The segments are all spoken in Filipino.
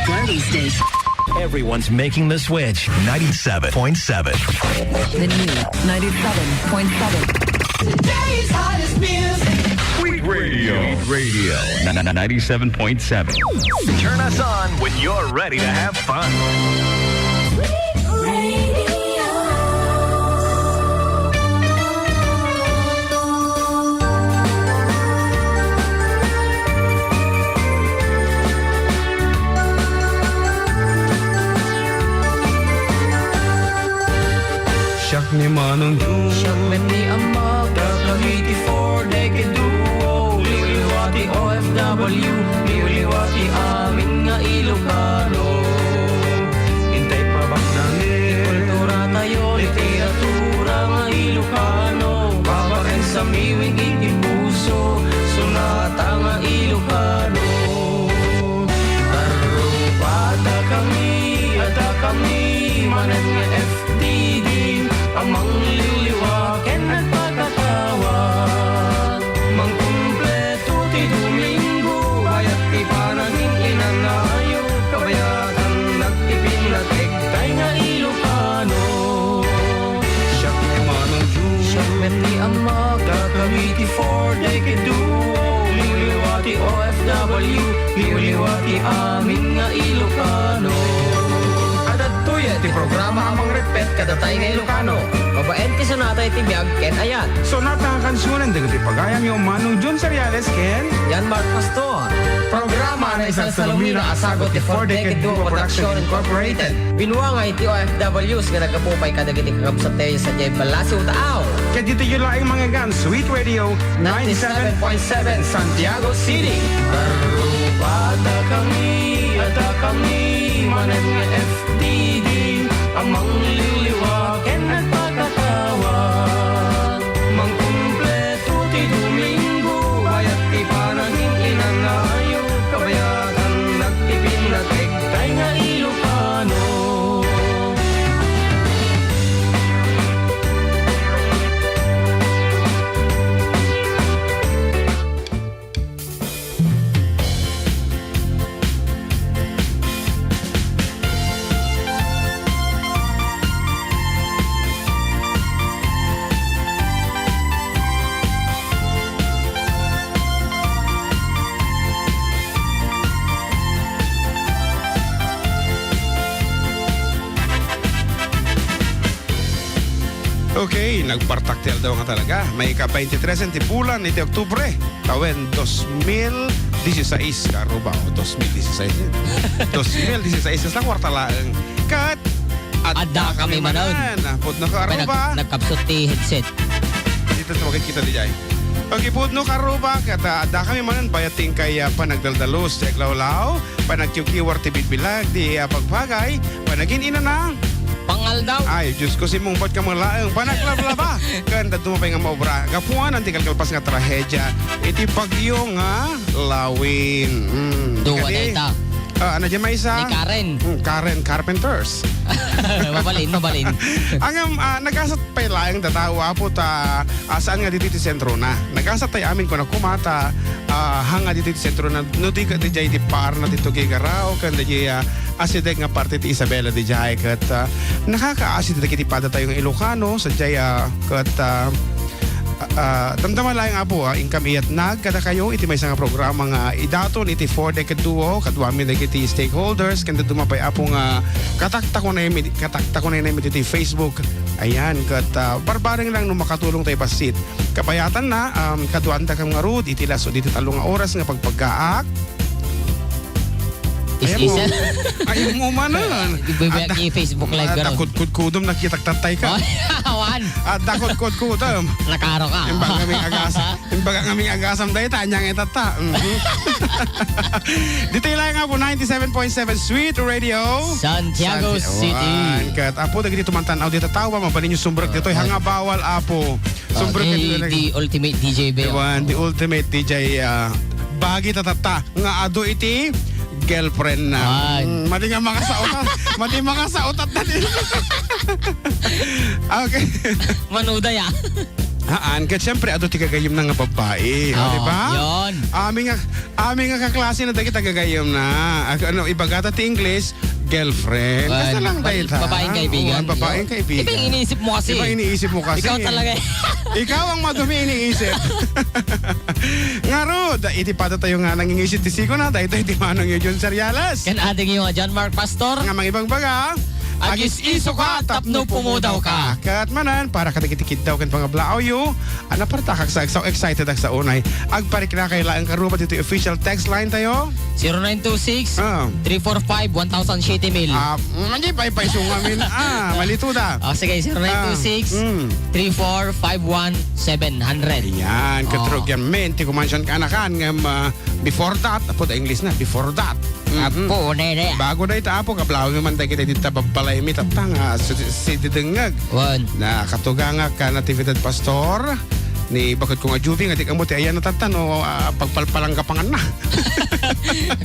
Party Station. Everyone's making the switch. 97.7. The new 97.7. Today's hottest music. Sweet Radio. 97.7. Turn us on when you're ready to have fun. Siyak ni Manong June, Siyak ni Amag, Cavite for decade duo. Liwliwati OFW, liwliwati amin nga Ilocano. hintay pa bak nangin. Kultura tayo, literatura nga Ilocano. Babakan sa miwing itipuso, sunata nga Ilocano. Tarupata kami, ada kami, manan nga FDD. Amang liliwaken at pagkatawag. Mangkumpleto ti Domingo, bayat ti panaging inanayo. Kabayatan nagtipinatig kay nga Ilocano. Siyak ni Manong June, Siyak ni Amag, Cavite for decade duo. Liwliwati OFW, liwliwati amin nga Ilocano. Tuya ti programa amang repet kada tayo nga Ilocano. Babaen ti sonata iti biyag ken ayat. sonata ang kansunan dengan tipagayam yung Manong June Seriales Ken. Yan Mark Pastor. Programa na isang salumina asagot ti 4 Decade Duo Production Incorporated. Binuangay ti OFWs nga nagkapupay kadagiti kakabsatay sa Jay Balasi Utaaw. Kaya dito yung laing mga gan, Sweet Radio 97.7 Santiago City. Tarupata kami, ada kami, manan nga FDD. Amang liliwaken at pagkatawag. Mangkumpleto ti Domingo, bayat ti panaging inanayo. Kabayatan nagtipinatig kay nga Ilocano. Okay, nagpartaktil daw nga talaga. May ika-23 ti bulan iti Oktubre. Tawen 2016 karuba o 2016. 2016 lang wartalaang. Kat Adda kami manon. Pud no karuba. Nagkapsot ti headset. Dito sa makikita di jay. Okay, pud no karuba kata adda kami manon bayating kay panagdaldalos ti Aglawlaw, panagkiukiwar ti Bitbilag di pagpagay, panagin ina na. Pangal daw. Ay, Diyos ko si mong ba't ka mga laang panaglaba. Kanda tumapay nga maobra. Gapuan, ang kalkalpas nga trahedya. Iti bagyo nga lawin. Duwa na ita. Ano dyan may isa? Ni Karen. Karen Carpenters. Mabalin. Ang nagasat pa'y laang datawa po saan nga dito ti sentro na. Nagasat tayo amin ko na kumata hanga dito ti sentro na nuti ka di jay di par na dito gigaraw kanda jay asidek nga parte ti Isabela di jay kat nakaka-asid na kiti pada tayong Ilocano sa jay kat damdaman lang nga po income iyat kada kayo iti may nga programa nga idaton iti 4 Decade Duo kadwami na iti stakeholders kanda dumapay apo nga katakta ko na yung iti Facebook ayan kat barbaring lang nung makatulong tayo basit kapayatan na kadwanda kang nga road iti laso diti talong nga oras nga pagpagkaak. Is-isan. Ayaw mo manan. Ibibigay kay Facebook live garo. Dakot-kudkudom nakita-tatay ka. Awan. Dakot-kudkudom. Nakaro ka. Imbaga ngaming agasam dahi tanyang itata. Dito lang nga po 97.7 Sweet Radio Santiago City. Kat apo dagiti tumantanaw dito tawa mabalin yung sumbrek dito hanga bawal apo. Sumbrek The ultimate DJ ba? The ultimate DJ bagi tatata nga ado iti girlfriend na. Mati nga makasautat. Mati makasautat na din. Okay. Manuday Haan, kat siyempre, ato ti kagayom na nga babae. Di ba? Yun. Aming nga kaklase na dagi tagagayom na. Ano, ibagata ti English, girlfriend. Basta lang dahil ha. Babaeng kaibigan. Babaeng kaibigan. Iba yung iniisip mo kasi. Iba iniisip mo kasi. Ikaw talaga. Ikaw ang madumi iniisip. Nga ro, iti pata tayo nga nangingisip ti Siko na. Dahil tayo ti manong yun John Sarialas. Kan ating yung John Mark Pastor. Nga mga ibang baga. Agis iso ka, tapno pumudaw ka. Kat manan, para katikitikit daw kan pangablao yo. Ana parta kag sa excited ak sa unay. Agparik na kay laang karubat ito official text line tayo. 0926 Ah. 345 1000 shitty mil. Hindi pa isungamin. Malito da. Sige, 0926 3451 700. Yan, katrog yan. Men, ti kumansyon ka na kan. Before that, apo da English na, before that. Apo, nene. Bago na ito, apo, kaplaw naman tayo kita dito babalay mi tatang si didengag. Wan. Na katuganga ka natividad pastor ni bakit ko nga juving atik amo ti ayan natatan o pagpalpalang kapangan na.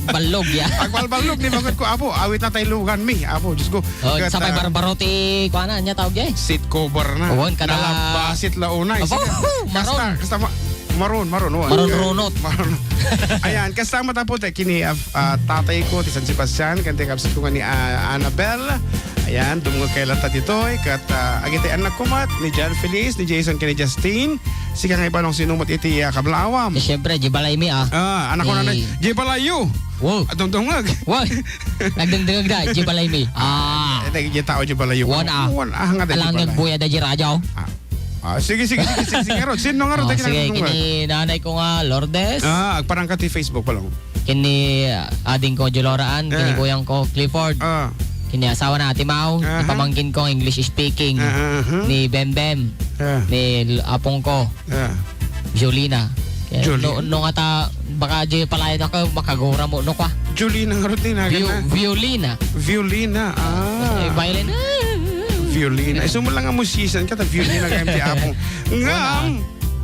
Balog ya. Pagpalbalog ni bakit ko apo awit na tayo lugan mi apo Diyos ko. Kat, Sabay barbaroti ko na niya tawag eh. seat cover na. Wan, kada- Nalabasit launay. Apo, maron. Kasta maroon. Marunrunot. Ayan, kasama tapo tayo kini tatay ko, ti San Sebastian, kanti kapsat ko nga ni Annabel. Ayan, dumungog kay Lata ditoy. Kat agitay anak ko mat, ni John Feliz, ni Jason, kini Justine. Sika nga iba nung sinumot iti kablawam. Siyempre, jibalay mi ah. Anak ko na na, Jebalayo. Wow. At dungdungag. Wow. Nagdengdengag da, jibalay mi. Nagiging tao Jebalayo. Wan Nga da Alang Jebalay. nagbuya da jirajaw. Sige, Rod. Sino nga Rod? Sige, kini nanay ko nga, Lourdes. Parang ka ti Facebook pa lang. Kini ading ko, Joloraan. Kini kuyang ko, Clifford. Kini asawa na Ate Mau. Pamangkin ko, English speaking. Ni Bembem. Ni apong ko, Jolina. Jolina? No nga ta, baka di palayan ako, makagura mo no kwa. Jolina nga Rod. Violina. Violina. Violin. Violina. Iso mo lang ang musician ka, violina nga yung ti apong. Ngam!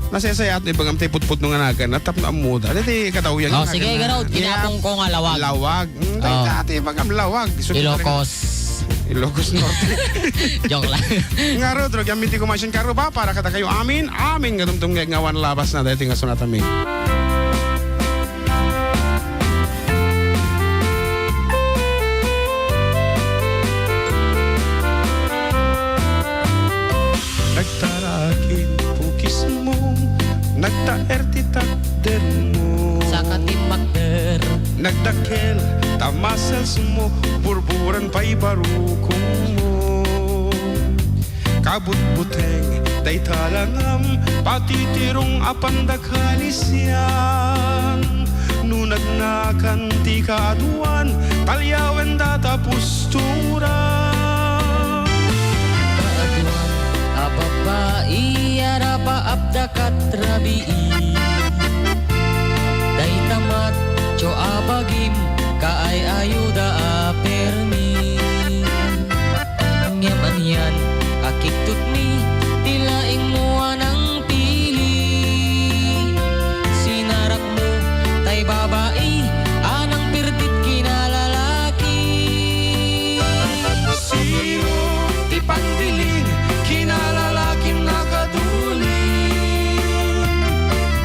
Nasasaya at ibang amtay putput nung anagan at tap na amuda. Dati katawiyang. Sige, gano'n. Kinapong ko nga lawag. Lawag. Dati ibang am lawag. Ilocos. Ilocos Norte. Joke lang. Nga ro, drog, yung miti kumasyon karo ba para kata kayo amin nga tumtong ngawan labas na dati nga sunatami. Nagtarakin pukis mo, nagtaer ti takder mo. Sa katimmakder. Nagdakel, tamasals mo, burburan pa'y barukong mo. Kabut-buteng, day talangam, patitirong apandaghanisyan. Nunagnakan ti kaaduan, talyawen datapusturan. Babai arapa abda katrabii Day tamat cho abagim kaay ayuda apermi Nyaman yan kakitut ni tilaing mo anang pili Sinarak mo tay babai anang pirtit kinalalaki Sino ti pandiling kinalalaking nakaduling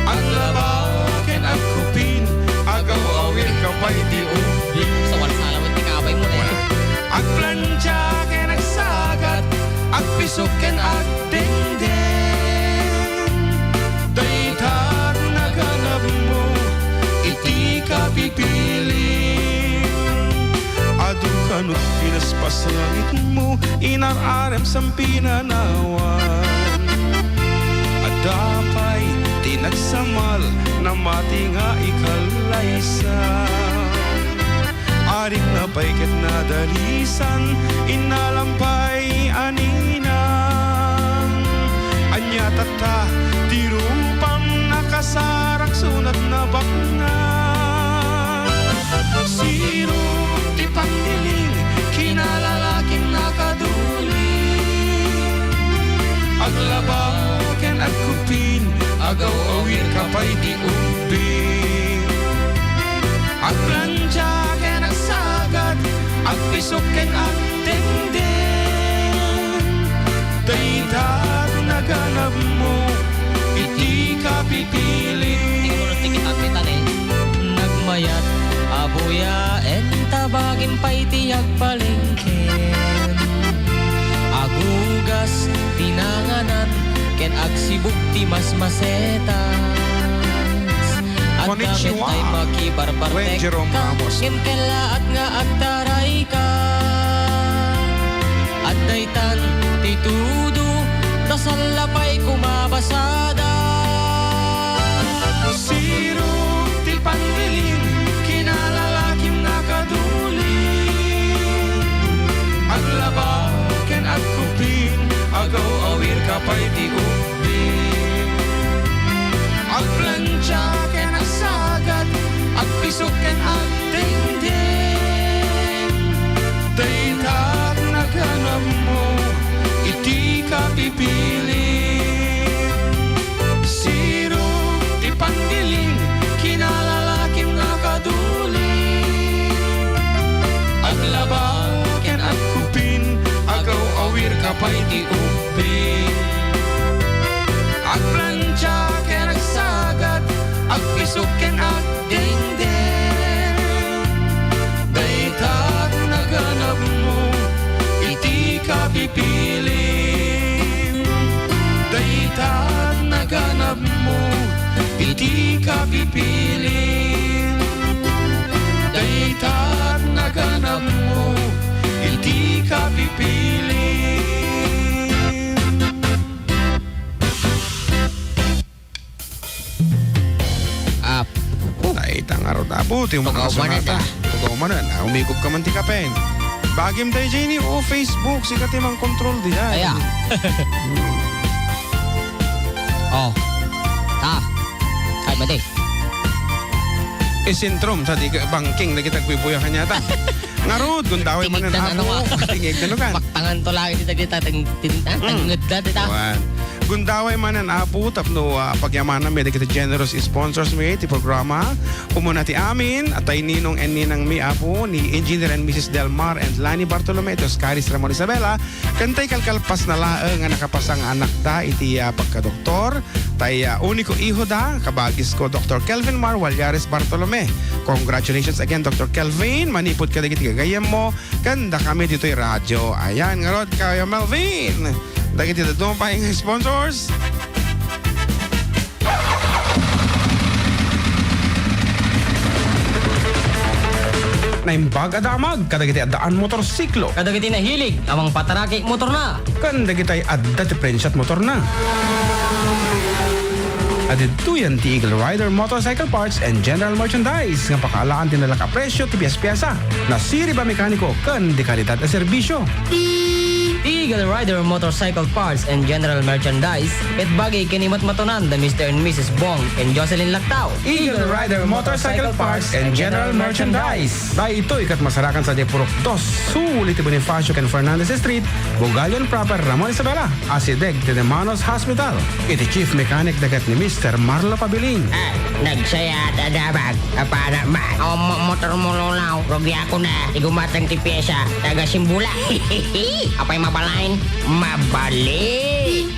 Ang labaken at kupin agaw-awin ka pa'y di ubi Sa wala sa alawan ti kabay mo na Ang plancha ken nagsagat Ang pisok ken at denden Daytar naganap mo iti kapipiling Adu kanut pinaspas langit mo inararem sang pinanawan At dapay tinagsamal na mati nga ikalaysa Arik na paykat na dalisan inalampay aninang Anya tata tirupang nakasarak sunat na bakna Sino ti pandiling kinalalaking nakaduling Aglabaken at kupin agaw-awir ka pa'y di ubing At plancha ken nagsagat at pisok ken at denden Daytar naganap mo pipilit. Nagmayat abuya en tabagin pa'y tiyag palengken. Agugas tinanganan ken agsibuk ti mas masetas. At Konnichiwa. gamit ay makibarbartek Wen Jerome ka Ramos. ken kalaat nga agtaray ka. At daytan titudo tasalapay kumabasada. Sirop ti pandiling kinalalakim nakaduling. Aglaba ken agkupin agaw awir kapay ti upin. Agplansya ken asagat agpisok ken agdingding. Daytat naghanap mo iti kapipilit. Sirop ti pandiling kinalalakim nakaduling. Aglaba ken agkupin agaw awir kapay ti upin. Agplansya ken agsagat agpisok ken agdingding. Daytat naghanap mo iti kapipilit. Daytat naghanap mo iti kapipilit. Daytat naghanap mo iti kapipilit. Naitang araw na po, yung mga kasunata. Pagkaumanan, umikop ka man ti kapen. Bagim tayo dyan o Facebook, si katimang control di yan. Aya. Oh. Ay ba di? Isintrom sa di banking na kitag pibuya kanya ta. Ngarod, kung daway man Tingig na ang ano apo, tingig na nukan. Paktangan to lagi dita tangnged da dita. Wan. Gundaway man ang apo, tapno pagyaman na may kita generous sponsors mo ti programa. Kumuna ti amin, at ay ninong and ninang mi apo, ni Engineer and Mrs. Delmar and Lani Bartolome, tos Caris Ramon Isabela, kantay kalkalpas na laeng nga nakapasang anak ta, iti pagkadoktor, tay uniko iho da, kabagis ko Dr. Kelvin Mar Walyares Bartolome. Congratulations again, Dr. Kelvin, manipod ka dagiti gagayam mo, kanda kami dito'y radyo. Ayan, ngarod kayo Melvin. Dagiti da dumpay ng sponsors. Naimbag adamag, kadagiti adaan motorsiklo. Kadagiti na hilig, amang pataraki motor na. Kan dagitay adda ti prensat motor na. Adito yan ti Eagle Rider Motorcycle Parts and General Merchandise nga pakaalaan tinalak a presyo ti piyas-piyasa na siri ba mekaniko kan di kalidad a serbisyo. Eagle Rider Motorcycle Parts and General Merchandise ket bagay kinimat matunan da Mr. and Mrs. Bong and Jocelyn Lactao. Eagle Rider Motorcycle Parts and General Merchandise. Dahil ito ikat masarakan sa Depurok 2, sulit ti Bonifacio and Fernandez Street, Bugalion proper, Ramon Isabela, Asideg, Tenemanos Hospital. Iti Chief Mechanic dagat ni Mr. Marlo Pabiling. Nagsaya dadabag para motor mo lulaw rogi ako na igumatang ti pyesa taga Simbula. Apay mabalain mabalik.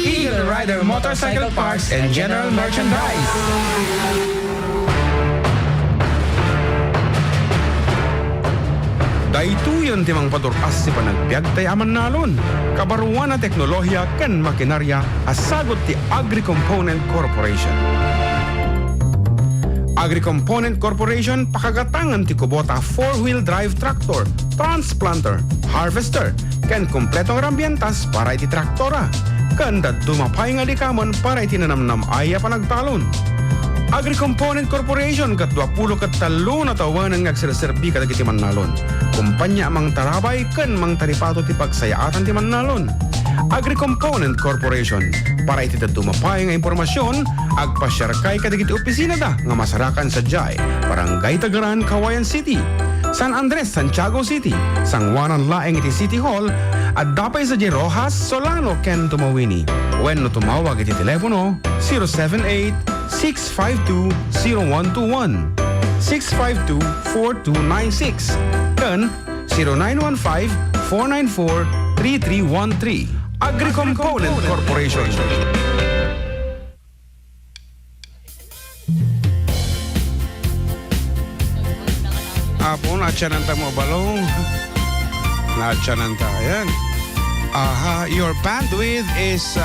Eagle Rider Motorcycle Parts and General Merchandise. Daituyon timang paduras si panagbiag tay aman nalon. Kabaruan na teknolohiya ken makinarya asagot ti Agri-Component Corporation. Agri-Component Corporation pakagatangan ti kubota 4-wheel drive tractor, transplanter, harvester, ken kompletong rambientas para iti traktora. Kanda dumapay nga likamon para iti nanamnam aya panagtalon. Agri-Component Corporation kat 20 kat 3 na tawanan nga agsireserbi kadag iti Mannalon. Kumpanya mang tarabay ken mang taripato ti pagsayaatan ti Mannalon. Agri-Component Corporation para iti dumapay nga impormasyon agpasyarkay kadag iti opisina da nga masarakan sa Jai, Barangay Tagaran, Kawayan City, San Andres, Santiago City, Sangwanan Laeng iti City Hall at dapay sa J. Rojas, Solano, ken Tumawini. Wenno tumawag iti telepono 078-652-0121, 652-4296, ken 0915-494-3313. Agri-Component Corporation. hapon. Natsananta mo balong. Natsananta. Ayan. Your bandwidth is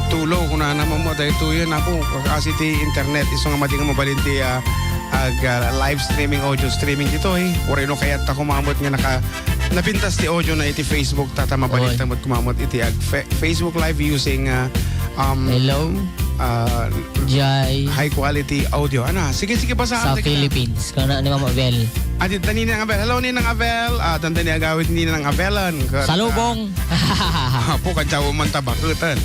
tulo kung na naman mo dahil tuyo na po. Kasi ti internet iso nga mati nga mabalinti live streaming, audio streaming dito eh. Oreno kaya't ako mamot nga napintas ti audio na iti Facebook tata mabalit tamot kumamot iti Facebook live using Hello, Jai. high quality audio. Sige basa Sa Philippines. Kana ni Mama Bel. Adit tani ng Abel. Hello ni ng Abel. Tanda ni agawit ni ng Abelan. Salubong. Po kadyaw man tabakutan.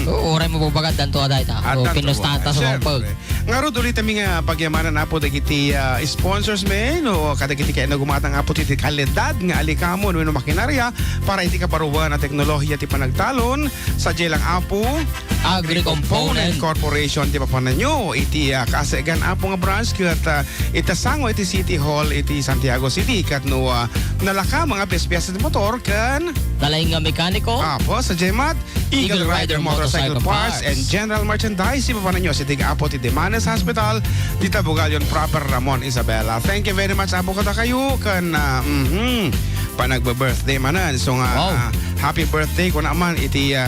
Oray mo po bagad danto aday ta. O pinustanta sa mga pag. Nga ro ulit kami nga pagyamanan na po dagiti sponsors men o kadagiti kaya nagumatang apo iti kalidad nga alikamon wenno makinarya para iti kaparuwan na teknolohiya ti panagtalon sa jelang apo Agri-Component Corporation ti papananyo iti kasegan apo nga branch ket itasango iti City Hall iti Santiago City ket no nalaka mga piyes-piyes ti motor kan Dalay nga mekaniko. apo sa Jemat Eagle Rider Motorcycle Parts and General Merchandise si papananyo si Tiga-Apo ti Demanes Hospital di Tabugayon proper Ramon Isabela. Thank you very much apo kada kayo kan panagbe-birthday manan so nga happy birthday ko naman iti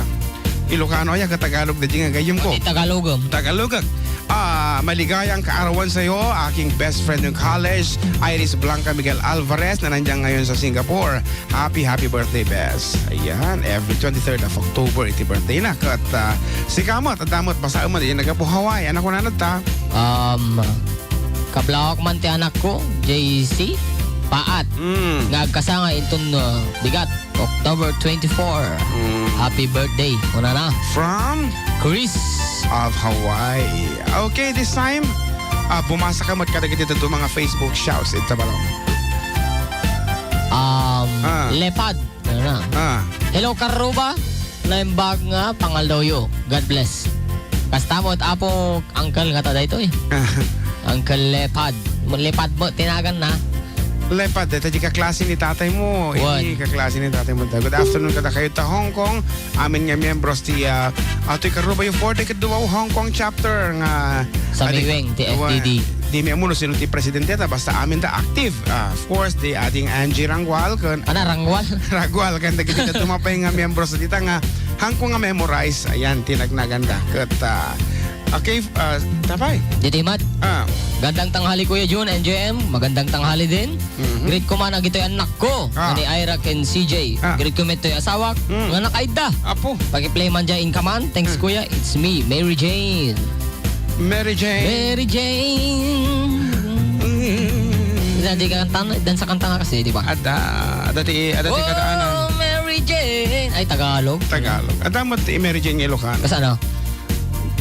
Ilocano ya katagalog na nga gayom ko. Tagalogom. Tagalogag. Maligayang kaarawan sa iyo, aking best friend ng college, Iris Blanca Miguel Alvarez na nandiyan ngayon sa Singapore. Happy birthday, Bes. Ayan, every 23rd of October, iti birthday na. Kat si Kamot, at damot, basa mo, yung nagapo Hawaii, anak ko na nagta. Kablawak man ti anak ko, JC Paat. Ngagkasanga intun bigat October 24. Happy birthday. Una na. From Chris of Hawaii. Okay, this time, bumasa ka mat kadagit ito mga Facebook shouts. Ito ba lang? Lepad. Ano na? Hello Karuba. Laimbag nga pangaldoyo. God bless. Kastamot apo uncle nga tada ito eh. Uncle Lepad. Lepad mo tinagan na. Lepad, ito di kaklase ni tatay mo. Hindi kaklase ni tatay mo. Good afternoon kada kayo ta Hong Kong. Amin nga membros ti ato'y karuba yung 4th Kaduaw Hong Kong chapter nga Sa Miweng, ti FDD. Di may amuno sino ti presidente ta basta amin ta active. Of course, di ating Angie Rangwal. Rangwal? Rangwal, kan dagiti ka tumapay nga membros dita nga hangko nga memorize. Ayan, tinagnaganda. Okay, tapay. Ditimat. Gandang tanghali Kuya June, NJM. Magandang tanghali din. Great ko man ito'y anak ko. Ni Ira and CJ. Great ko man ito'y asawak. Nga nakaida. Apo. Pag-play man dyan in kaman. Thanks Kuya. It's me, Mary Jane. Mary Jane. Mary Jane. Hindi ka kanta. Dan sa kanta nga kasi, di ba? Adati kataanan. Oh, Mary Jane. Ay, Tagalog. Tagalog. Adamat Mary Jane Ilocano. Kasi ano?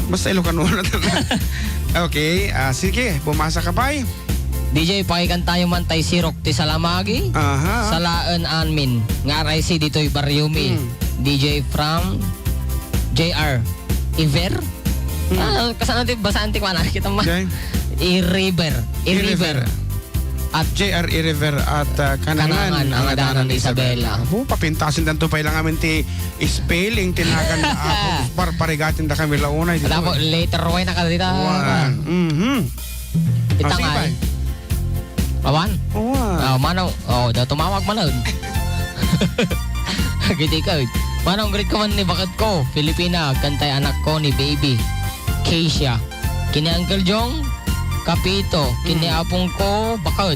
Basta Ilocano na Okay, sige, bumasa ka pa DJ, pakikan tayo man tay sirok ti Salamagi. Salaan anmin. Nga si dito'y Baryumi. DJ from JR Iver. Kasana ti basaan ti kwa nakikita mo. I-River. At JR River at Kanangan ang adanan ni Isabela. Papintasin danto pa ilang amin ti spelling tinagan na ako parigatin da kami launay dito. Tapos later way na kadita. Itangay. Awan? Manaw. Da tumawag man. Giti ka. Manong great ko man ni bakit ko. Filipina, kantay anak ko ni baby. Keisha. Kini Uncle Jong. Kapito, kiniapong ko, bakit?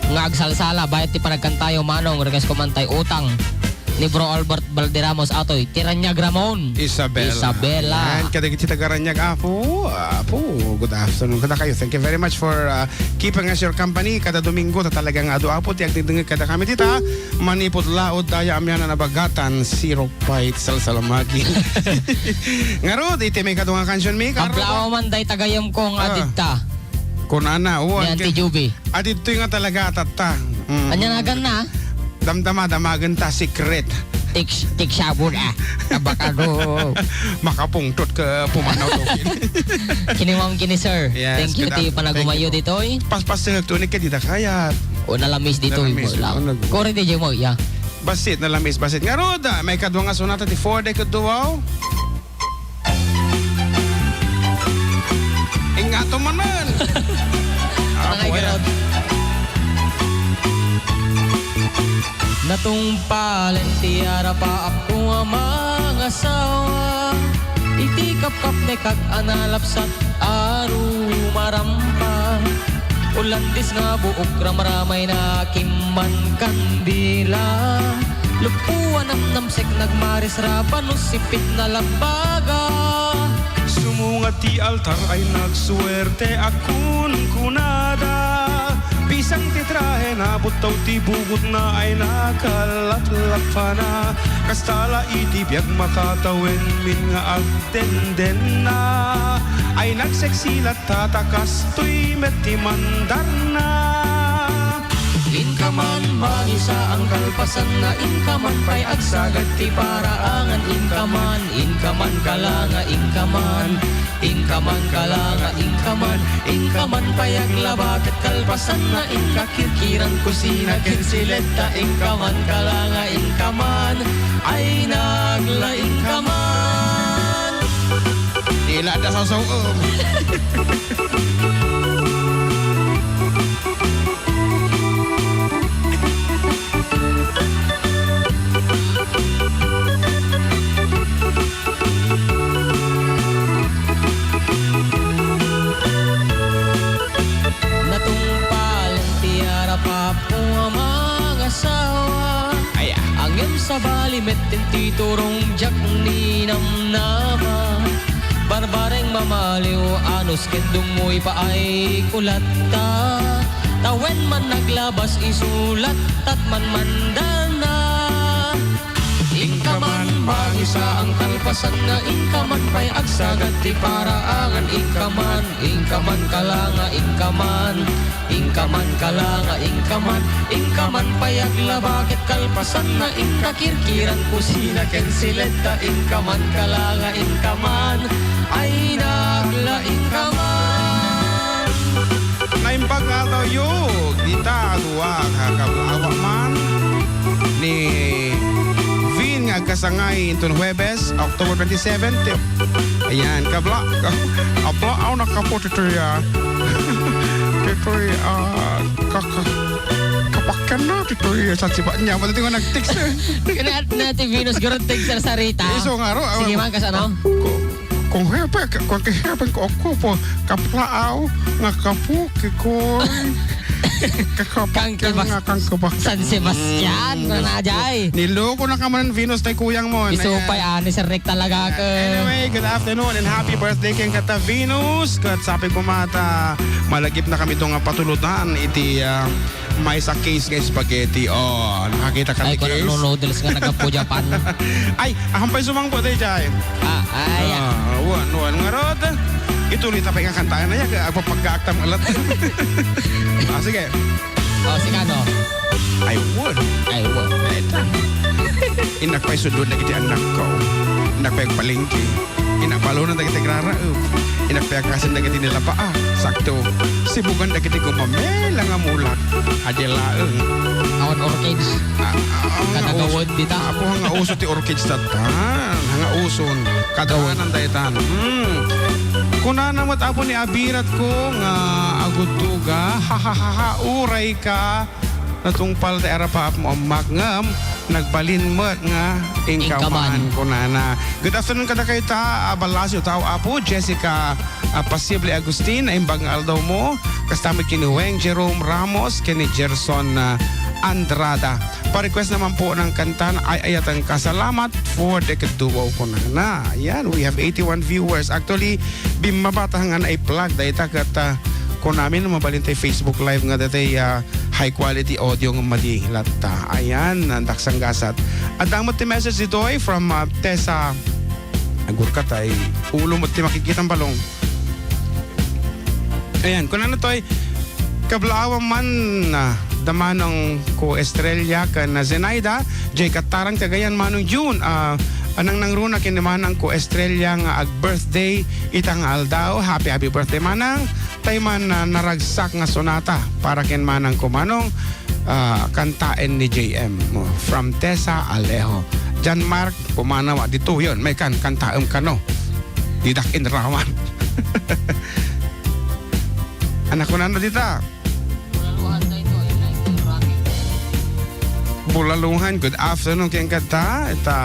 Ngagsalsala, bayat ti panagkantayo manong, request ko man tay utang. Ni Bro Albert Valderamos atoy, Tiranyag Ramon. Isabela. And kadagit si Tagaranyag Apo. Good afternoon kada kayo. Thank you very much for keeping us your company. Kada Domingo ta talagang adu apo ti agdingding kada kami tita. Manipot laod daya amyan na nabagatan zero fight salsalamagi. Ngaro iti may kadunga kansion mi. Kablao man day tagayam kong adita. Kunana, Ni Auntie Juby. Adito nga talaga atata. Anya nagan na. Damagan ta secret. Tik sabon Abakado. Makapungtot ka pumanaw to. Kiniwang kini sir. Yes, Thank you ti panagumayo dito eh. Paspas sa nagtunik ka dita kaya. O nalamis dito mo lang. Kore di mo ya. Basit nalamis basit. Nga roda, may kadwa nga sonata ti 4 Kaduaw. Ingato manan. Natumpalen tiara pa ako ang mga sawa. Itikap-kap ne kag analapsat aru marampa. Ulandis nga buok ramaramay na kimman kandila. Lupuan ang namsek nagmaris rapan usipit na lambaga. Sumungat ti altar ay nagsuwerte akun kunada. Bisang titrahe na butaw ti bugot na ay nakalatlat pa na. Kastala itibiyag makatawin min nga agtenden na. Ay nagseksilat tatakas tuy meti mandar na. Inkaman magisa ang kalpasan na inkaman pay agsagat ti paraangan. Inkaman kalanga inkaman kalanga inkaman pay aglabat at kalpasan na inkakirkiran kusina kinsileta. Inkaman kalanga inkaman ay naglaingkaman. Dila da sasaw Natumpalan tiara pa po ang mga sawa. Angem sa balimet titurong jak ninam nama. Barbareng mamaliw anos kendong mo'y paay kulata. Tawen man naglabas isulat at man mandana. Inkaman magisa ang kalpasan na inkaman pay agsagat ti paraangan. Inkaman kalanga inkaman kalanga inkaman pay aglabakit kalpasan na inkakirkiran kusina kensileta. Inkaman kalanga inkaman ay naglaingkaman. Naimbag nga daw yung dita duwa kakablawa man ni Vin nga kasangay itong Huwebes, October 27. Ayan, kabla aw nakapo titoy kapakan na titoy sa sipa niya. Matati ko nag-text Kinaat natin Venus Garot Texer sa Rita. Iso nga ro. Sige man kasano? Kung hepe ko ako po kaplaaw nga kapuki ko. Kakapakan nga kang kabak. San Sebastian na najay. Niloko na ka man Venus tay kuyang mo. Isupay ani sir Rick talaga ka. Anyway, good afternoon and happy birthday kang kata Venus. Kat sabi ko mata malagip na kami itong patulutan iti may sa case nga spaghetti. Oh, nakakita ka ni Ay, case. kung noodles nga nagkapo Japan. Ay, ahampay sumang po tayo dyan. Ay. Wan nga rod. Ituloy tapay nga kantaan na yan. Agpapagkaaktam alat. Sige. Sige ano? I would. Inakpay sudod na kiti anak ko. Inakpay palengke. Inakpalo na kiti grara. Inakpay kasan na kiti nila paa. Sakto. Sibugan na kiti kumamela nga mulak. Adelaeng. Awan orchids. Kanagawad dita. Apo nga uso ti orchids tatan. Nga uson. Kadaan ang daytan. Kuna namat apo ni abirat ko nga agutuga. Ha uray ka. Natungpal ta era pa mo magngam. Nagbalin mo nga ingkaman ko na. Good afternoon kada kayo ta. Balasyo tao apo. Jessica Pasible Agustin. Imbang aldaw mo. Kastamit kini Weng Jerome Ramos. Kini Gerson Andrada. Pa-request naman po ng kantan ay ayatang kasalamat for the kaduwaw ko na. Ayan, we have 81 viewers. Actually, bimabatahangan ay plug. Dahil takat ko namin mabalintay Facebook Live nga datay high quality audio ng madihilata. Ayan, nandaksang gasat. At ang mati message dito ay from Tessa Agurkat ay ulo mo ti makikita ang balong. Ayan, kung ano to ay kablaawan man damanong ko Estrella ka na Zenaida, Jay Katarang Cagayan manong June. Anang nangruna kinimanang ko Estrella nga ag-birthday itang aldaw. Happy birthday manang. Tay man naragsak nga sonata para kin manang ko manong kantain ni JM from Tessa Alejo. Jan Mark pumanawa dito yun. May kantaem kano. Didak in rawan. Anak ko na dita. Bulaluhan, good afternoon kayong kata. Ita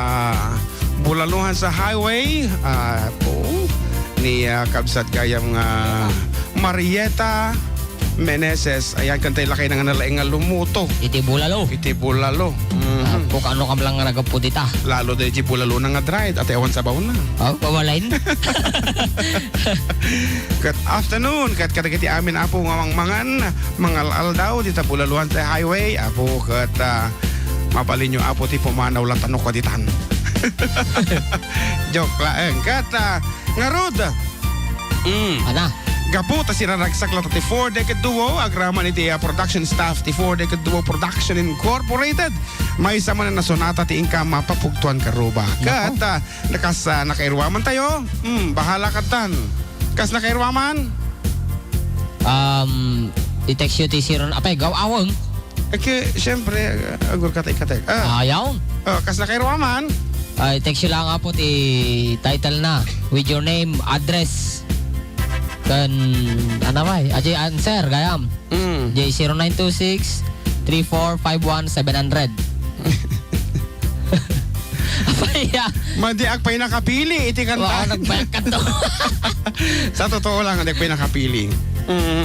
Bulaluhan sa highway. Po ni Kabsat Gayam Marieta Meneses. Ayan, kantay lakay na nga nalaing nga lumuto. Iti bulalo. Iti bulalo. Kung ano kam lang nga nagapudita. Lalo da iti bulalo na nga dried. At ewan sabaw na. Oh, pawalain. Good afternoon. Kat katakiti amin apo nga mangan. Mga aldaw dita Bulaluhan sa highway. Apo kat mapalin nyo apo ti pumanaw lang tanok kaditan. Joke lang. Kat nga rod. Ana. Gapo ta sinaragsak lang ti 4-decade duo agraman iti production staff ti 4-decade duo Production Incorporated. May sama na sonata ti ingka mapapugtuan karuba. Kat nakas nakairwaman tayo. Bahala katan. Kas nakairwaman? I-text you ti siron apay gaw awang. Siyempre agur katay. Ayaw. Kas nakairwaman? I-text you lang po ti title na with your name, address. Kan ano ba? Ajay answer gayam. J0926 3451 700. Apaya. Madi agpay nakapili iti kanta. Wow, nagbayak ka to. Sa totoo lang agpay nakapili.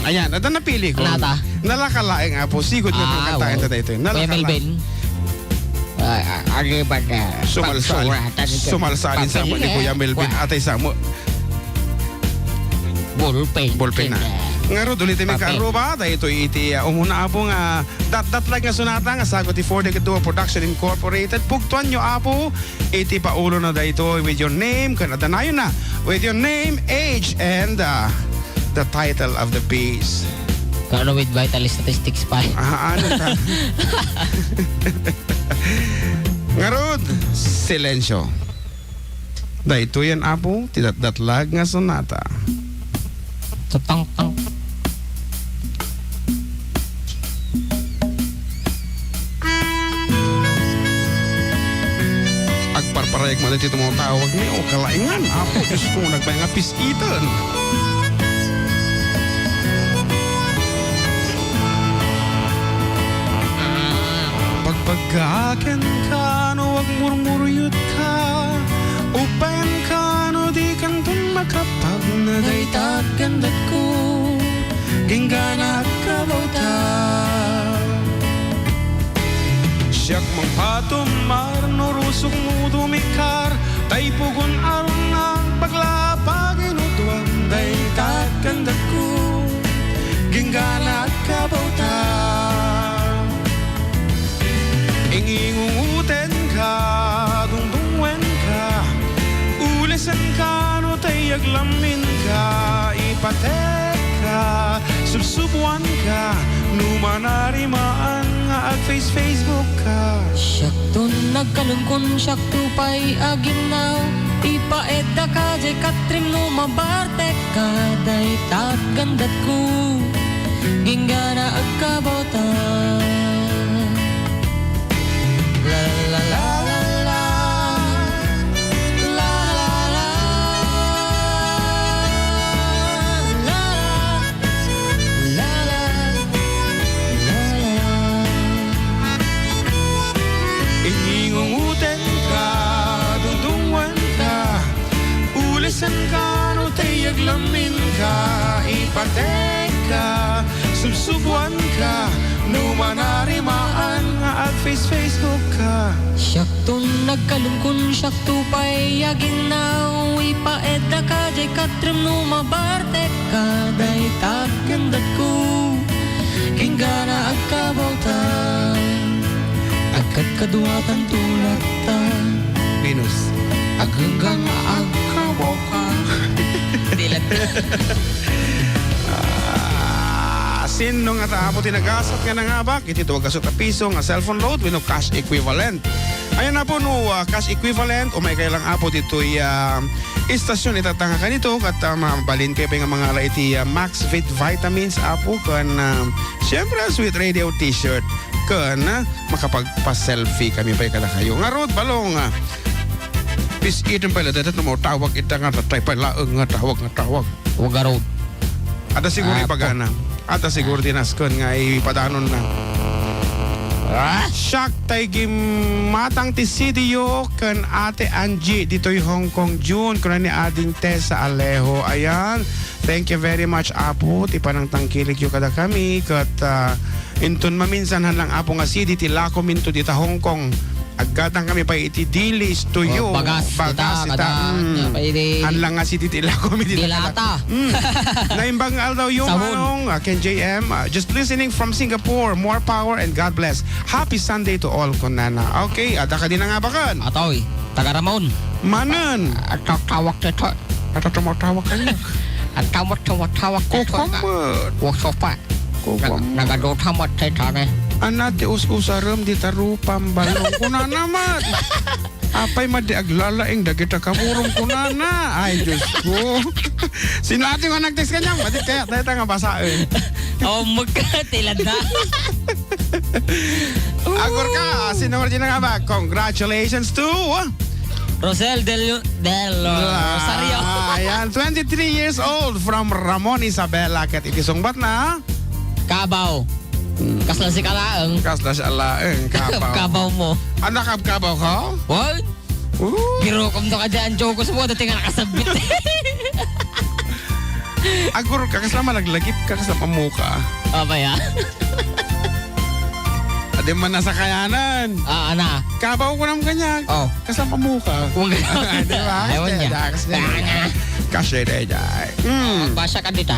Ayan, ada napili ko. Nata? Nalakalaing apo sigod nga pang kanta ito dito. Kuya Melvin. Agi ba ka? Sumalsalin sa mo ni Kuya Melvin atay sa mo. Ballpen na. Nga ro, ulit may karuba. Dahil ito iti umuna apo nga dat lang nga sunata nga sagot ti 4-decade duo Production Incorporated. Pugtuan nyo apo. Iti paulo na dahil ito with your name. Kanadanayon na. With your name, age, and the title of the piece. Kano with vital statistics pa. Ano ka? Nga ro, silensyo. Dahil ito yan apo. Tidat-datlag nga sunata. Tang. Agparparayag mo na dito mga tawag niyo. Kalaingan, apo. Gusto mo nagbay nga pisitan. Pagpagkaken ka, no wag murmuryot ka. Upayan ka, no di kantong makapag nagaytat gandat ko. Ginggana at kabauta. Siyak mang patumar, no rusok mo dumikar. Tay pugon aron ang paglapag inutuan. Daytat gandat ko. Ginggana at kabauta. Ingingunguten ka, dungdungwen ka. Ulisan ka, no tayaglamin ka. Ipatek ka, subsubuan ka. Numanarimaan nga Facebook ka. Siyak to nagkalungkon, siyak to pa'y aginaw. Ipaedda ka, jay katrim no mabartek ka. Day tat gandat ko, ginggana agkabota. La la la la la, la la la, la la la, la la. Ingingunguten ka, dungdungwan ka. Ulisan ka, no tayaglamin ka. Ipatek ka, subsubuan ka. Numanarimaan nga Facebook ka. Siyak to nagkalungkon, siyak to pa'y aginaw. Ipaedda ka, jay katrim no mabartek ka. Day tat gandat ko, ginggana agkabauta. Agkat kaduwatan tulatan, Venus. aganggang agkabauka. Dilat. Sino nga taapo tinagasat nga nangabak, iti tuwag gasot na piso nga cellphone load with no cash equivalent. Ayan na po no, cash equivalent o may kailang apo dito'y istasyon itatanga ka nito kat mabalin kayo pa nga mga iti Max Fit Vitamins apo kan siyempre Sweet Radio t-shirt kan makapagpa-selfie kami pa kada kayo. Nga road balong pis itin pala dadat na mo tawag ita nga tatay pala nga tawag. Huwag ka road. Ada siguro ipagana. Ata siguro tinaskon nga ipadanon na. Siyak tay gimatang ti Sidio kan Ate Angie dito'y Hong Kong June kuna ni ading Tessa Alejo. Ayan. Thank you very much Apo. Ti panang tangkilig yu kada kami kat inton maminsan lang Apo nga si ti lako minto dita Hong Kong. Agatan kami pa iti dilis to you. Bagas kita. Hanlang nga si titi lako mi Dilata. Naimbang daw yung Sabon. Ken JM, just listening from Singapore. More power and God bless. Happy Sunday to all kunana. Okay, ada ka din nga bakan. Atoy, taga Ramon. Manan. Tawak dito. Tawak kanya. At tawak dito. Kukumot. Wasopa. Nagadota mo tayo na. Anat ti us-usaram di tarupam balong kunana mat. Apay madi aglalaing dagita kamurong kunana. Ay Diyos ko. Sino ating nga nag-text kanya? Mati kaya tayo nga basain. Oh, magkatilan na. Agor ka, sino nga ba? Congratulations to Rosel Del Rosario. Ayan, 23 years old from Ramon Isabela. Kat itisungbat na Kabaw. Kasla si Kalaang. kasla siya laeng kapaw. Kabaw mo. Anak kabaw ka? What? Giro kom to ka dyan, Joko mo, dati nga nakasabit. Agor ka, kasla malaglagip ka, kasla pamuka. Apa ya? Adi man nasa kayanan. Ana. Kabaw ko naman kanya. Oh. Kasla pamuka. Kung gano'n. Di ba? Ewan niya. Kasya de jay. Basya ka dito.